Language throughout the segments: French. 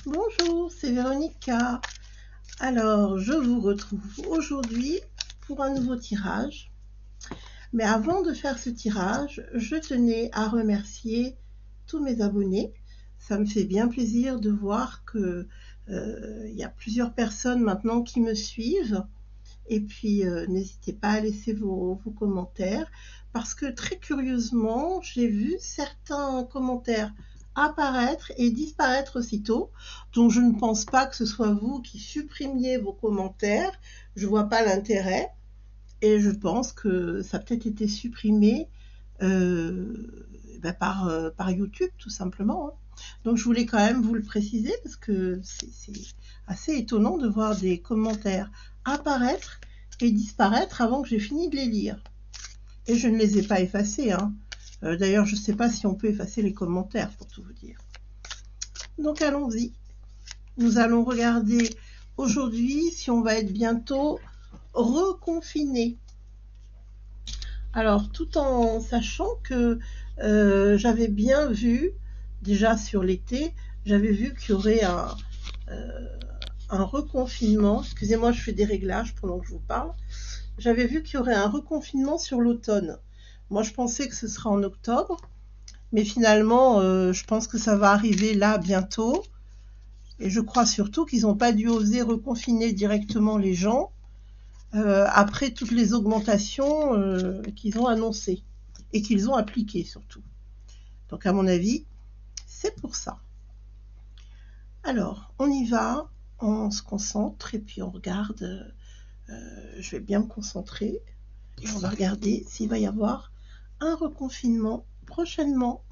Bonjour, c'est Véronica. Alors, je vous retrouve aujourd'hui pour un nouveau tirage. Mais avant de faire ce tirage, je tenais à remercier tous mes abonnés. Ça me fait bien plaisir de voir que y a plusieurs personnes maintenant qui me suivent. Et puis, n'hésitez pas à laisser vos commentaires parce que très curieusement, j'ai vu certains commentaires apparaître et disparaître aussitôt. Donc, je ne pense pas que ce soit vous qui supprimiez vos commentaires. Je ne vois pas l'intérêt. Et je pense que ça a peut-être été supprimé par YouTube, tout simplement. Donc, je voulais quand même vous le préciser parce que c'est assez étonnant de voir des commentaires apparaître et disparaître avant que j'ai fini de les lire. Et je ne les ai pas effacés. D'ailleurs, je ne sais pas si on peut effacer les commentaires, pour tout vous dire. Donc, allons-y. Nous allons regarder aujourd'hui si on va être bientôt reconfiné. Alors, tout en sachant que j'avais bien vu, déjà sur l'été, j'avais vu qu'il y aurait un reconfinement. Excusez-moi, je fais des réglages pendant que je vous parle. J'avais vu qu'il y aurait un reconfinement sur l'automne. Moi, je pensais que ce sera en octobre, mais finalement, je pense que ça va arriver là bientôt. Et je crois surtout qu'ils n'ont pas dû oser reconfiner directement les gens après toutes les augmentations qu'ils ont annoncées et qu'ils ont appliquées surtout. Donc à mon avis, c'est pour ça. Alors, on y va, on se concentre et puis on regarde. Je vais bien me concentrer et on va regarder s'il va y avoir un reconfinement prochainement.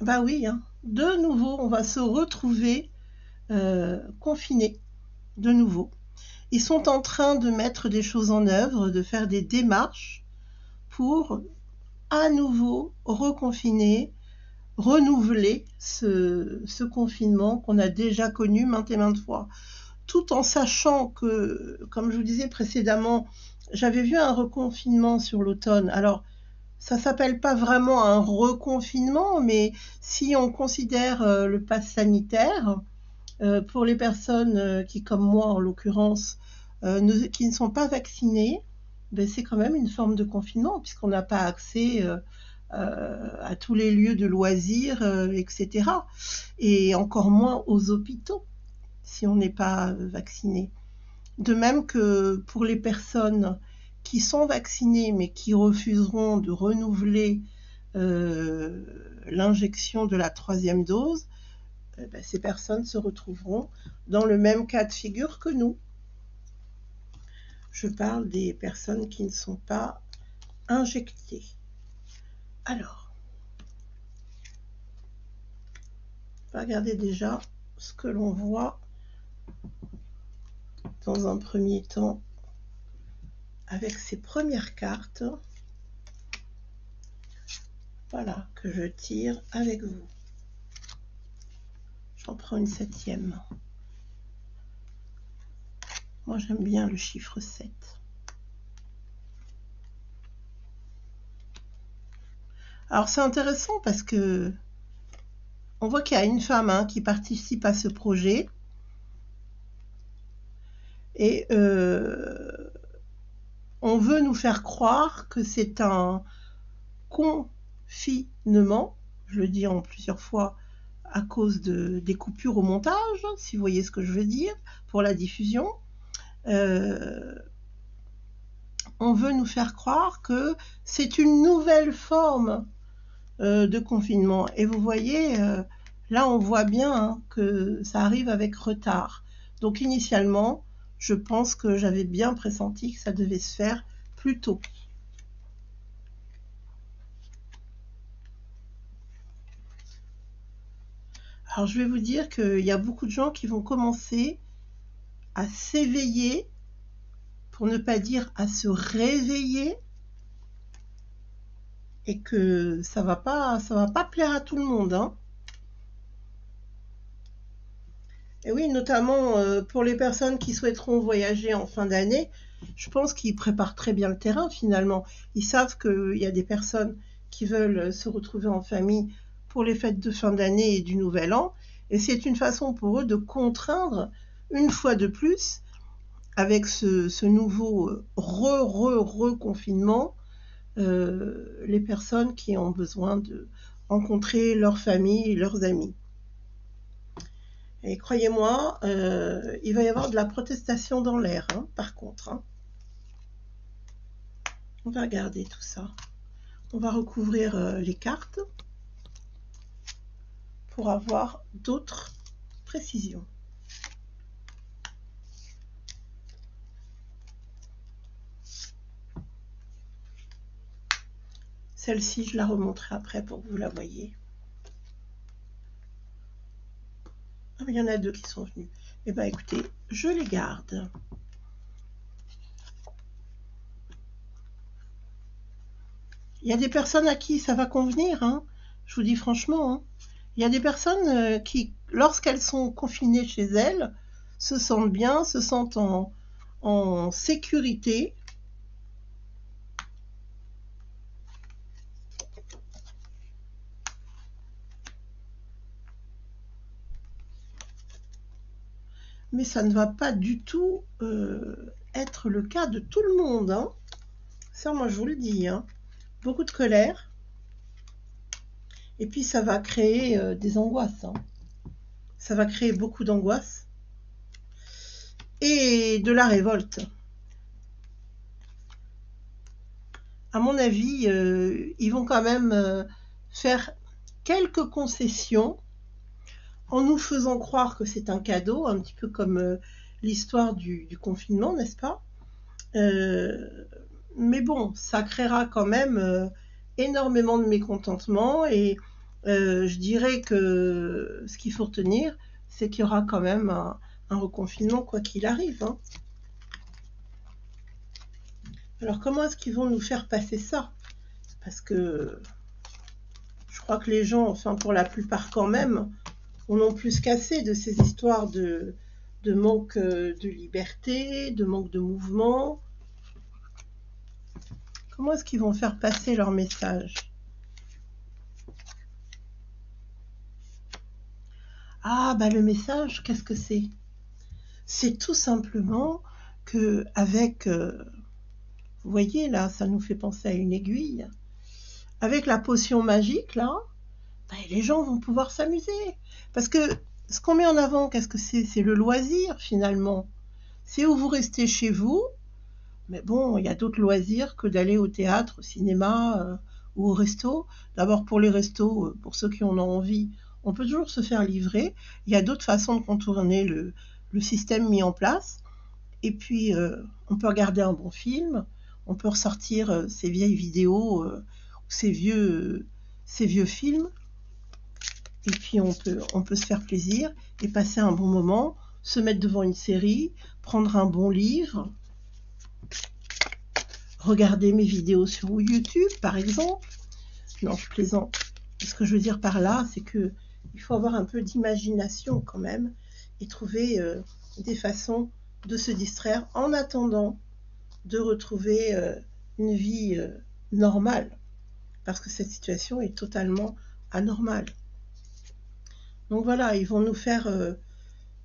Bah oui, de nouveau, on va se retrouver confinés, de nouveau. Ils sont en train de mettre des choses en œuvre, de faire des démarches pour à nouveau reconfiner, renouveler ce confinement qu'on a déjà connu maintes et maintes fois. Tout en sachant que, comme je vous disais précédemment, j'avais vu un reconfinement sur l'automne. Alors, ça s'appelle pas vraiment un reconfinement, mais si on considère le pass sanitaire, pour les personnes qui, comme moi en l'occurrence, qui ne sont pas vaccinées, ben, c'est quand même une forme de confinement puisqu'on n'a pas accès à tous les lieux de loisirs, etc. Et encore moins aux hôpitaux si on n'est pas vacciné. De même que pour les personnes qui sont vaccinées mais qui refuseront de renouveler l'injection de la 3e dose, ces personnes se retrouveront dans le même cas de figure que nous. Je parle des personnes qui ne sont pas injectées. Alors, on va regarder déjà ce que l'on voit dans un premier temps avec ces premières cartes. Voilà, que je tire avec vous. J'en prends une 7e. Moi, j'aime bien le chiffre 7. Alors, c'est intéressant parce que on voit qu'il y a une femme qui participe à ce projet. Et on veut nous faire croire que c'est un confinement. Je le dis en plusieurs fois à cause des coupures au montage, si vous voyez ce que je veux dire, pour la diffusion. On veut nous faire croire que c'est une nouvelle forme de confinement. Et vous voyez, là on voit bien que ça arrive avec retard. Donc initialement, je pense que j'avais bien pressenti que ça devait se faire plus tôt. Alors je vais vous dire qu'il y a beaucoup de gens qui vont commencer à s'éveiller, pour ne pas dire à se réveiller, et que ça va pas plaire à tout le monde. Et oui, notamment pour les personnes qui souhaiteront voyager en fin d'année, je pense qu'ils préparent très bien le terrain finalement. Ils savent qu'il y a des personnes qui veulent se retrouver en famille pour les fêtes de fin d'année et du Nouvel An. Et c'est une façon pour eux de contraindre, une fois de plus, avec ce nouveau reconfinement, les personnes qui ont besoin de rencontrer leur famille et leurs amis. Et croyez-moi, il va y avoir de la protestation dans l'air, hein, par contre. Hein. On va regarder tout ça. On va recouvrir les cartes pour avoir d'autres précisions. Celle-ci, je la remonterai après pour que vous la voyez. Ah, mais il y en a deux qui sont venus. Eh bien, écoutez, je les garde. Il y a des personnes à qui ça va convenir, hein. Je vous dis franchement. Hein. Il y a des personnes qui, lorsqu'elles sont confinées chez elles, se sentent bien, se sentent en sécurité. Mais ça ne va pas du tout être le cas de tout le monde. Hein. Ça, moi, je vous le dis. Hein. Beaucoup de colère. Et puis, ça va créer des angoisses. Hein. Ça va créer beaucoup d'angoisse. Et de la révolte. À mon avis, ils vont quand même faire quelques concessions en nous faisant croire que c'est un cadeau, un petit peu comme l'histoire du confinement, n'est-ce pas? Mais bon, ça créera quand même énormément de mécontentement et je dirais que ce qu'il faut retenir, c'est qu'il y aura quand même un reconfinement quoi qu'il arrive. Hein. Alors comment est-ce qu'ils vont nous faire passer ça? Parce que je crois que les gens, enfin pour la plupart quand même, on en plus qu'assez de ces histoires de manque de liberté, de manque de mouvement. Comment est-ce qu'ils vont faire passer leur message? Ah, bah le message, qu'est-ce que c'est? C'est tout simplement que avec, vous voyez là, ça nous fait penser à une aiguille. Avec la potion magique là, bah, les gens vont pouvoir s'amuser. Parce que ce qu'on met en avant, qu'est-ce que c'est? C'est le loisir finalement. C'est où vous restez chez vous, mais bon, il y a d'autres loisirs que d'aller au théâtre, au cinéma ou au resto. D'abord pour les restos, pour ceux qui en ont envie, on peut toujours se faire livrer. Il y a d'autres façons de contourner le système mis en place. Et puis, on peut regarder un bon film, on peut ressortir ces vieilles vidéos, ces vieux films. Et puis on peut se faire plaisir et passer un bon moment, se mettre devant une série, prendre un bon livre, regarder mes vidéos sur YouTube par exemple. Non, je plaisante. Ce que je veux dire par là, c'est que il faut avoir un peu d'imagination quand même et trouver des façons de se distraire en attendant de retrouver une vie normale. Parce que cette situation est totalement anormale. Donc voilà, ils vont nous faire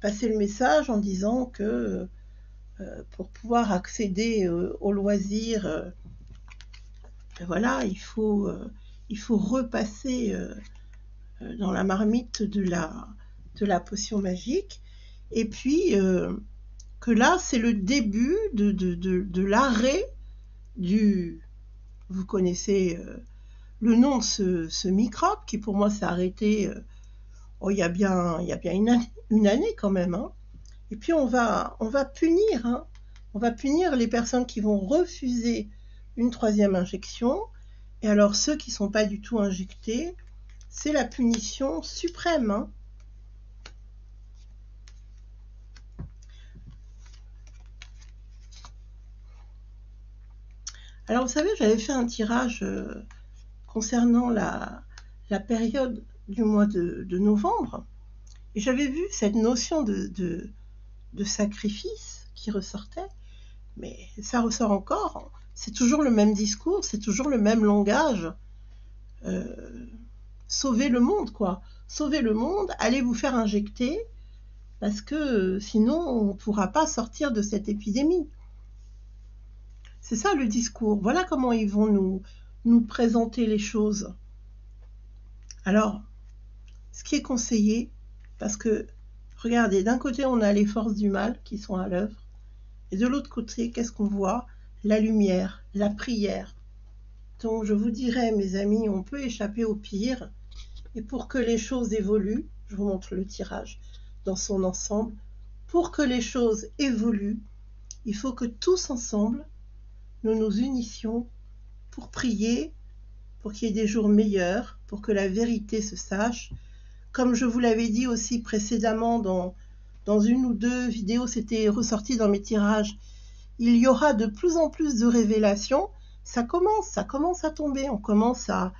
passer le message en disant que pour pouvoir accéder aux loisirs, ben voilà, il faut repasser dans la marmite de la potion magique. Et puis que là, c'est le début de l'arrêt du... Vous connaissez le nom de ce microbe qui pour moi s'est arrêté il y a bien une année quand même. Hein. Et puis on va punir. Hein. On va punir les personnes qui vont refuser une troisième injection. Et alors ceux qui ne sont pas du tout injectés, c'est la punition suprême. Hein. Alors vous savez, j'avais fait un tirage concernant la période du mois de novembre, et j'avais vu cette notion de sacrifice qui ressortait, mais ça ressort encore, c'est toujours le même discours, c'est toujours le même langage, sauver le monde, quoi. Sauver le monde, allez vous faire injecter, parce que sinon, on ne pourra pas sortir de cette épidémie. C'est ça le discours. Voilà comment ils vont nous présenter les choses. Alors, ce qui est conseillé, parce que, regardez, d'un côté, on a les forces du mal qui sont à l'œuvre, et de l'autre côté, qu'est-ce qu'on voit? La lumière, la prière. Donc, je vous dirais, mes amis, on peut échapper au pire, et pour que les choses évoluent, je vous montre le tirage dans son ensemble, pour que les choses évoluent, il faut que tous ensemble, nous nous unissions pour prier, pour qu'il y ait des jours meilleurs, pour que la vérité se sache. Comme je vous l'avais dit aussi précédemment dans une ou deux vidéos, c'était ressorti dans mes tirages, il y aura de plus en plus de révélations. Ça commence à tomber. On commence à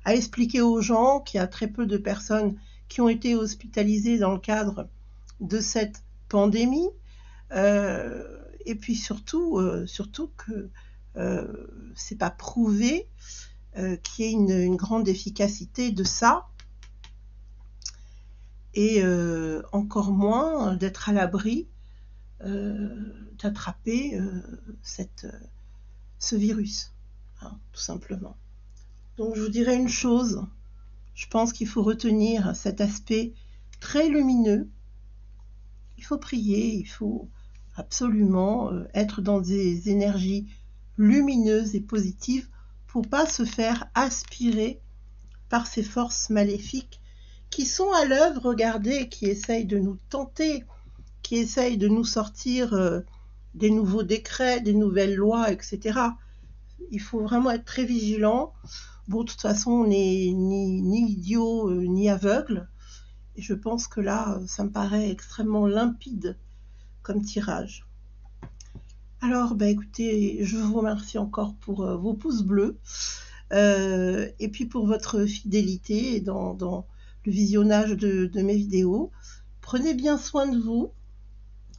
expliquer aux gens qu'il y a très peu de personnes qui ont été hospitalisées dans le cadre de cette pandémie. Et puis surtout que c'est pas prouvé qu'il y ait une grande efficacité de ça, et encore moins d'être à l'abri d'attraper ce virus, hein, tout simplement. Donc je vous dirais une chose, je pense qu'il faut retenir cet aspect très lumineux. Il faut prier, il faut absolument être dans des énergies lumineuses et positives pour pas se faire aspirer par ces forces maléfiques qui sont à l'œuvre, regardez, qui essayent de nous tenter, qui essayent de nous sortir des nouveaux décrets, des nouvelles lois, etc. Il faut vraiment être très vigilant. Bon, de toute façon, on n'est ni idiot ni aveugle. Et je pense que là, ça me paraît extrêmement limpide comme tirage. Alors, écoutez, je vous remercie encore pour vos pouces bleus et puis pour votre fidélité dans le visionnage de mes vidéos. Prenez bien soin de vous,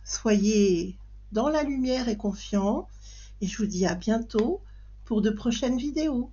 soyez dans la lumière et confiants, et je vous dis à bientôt pour de prochaines vidéos.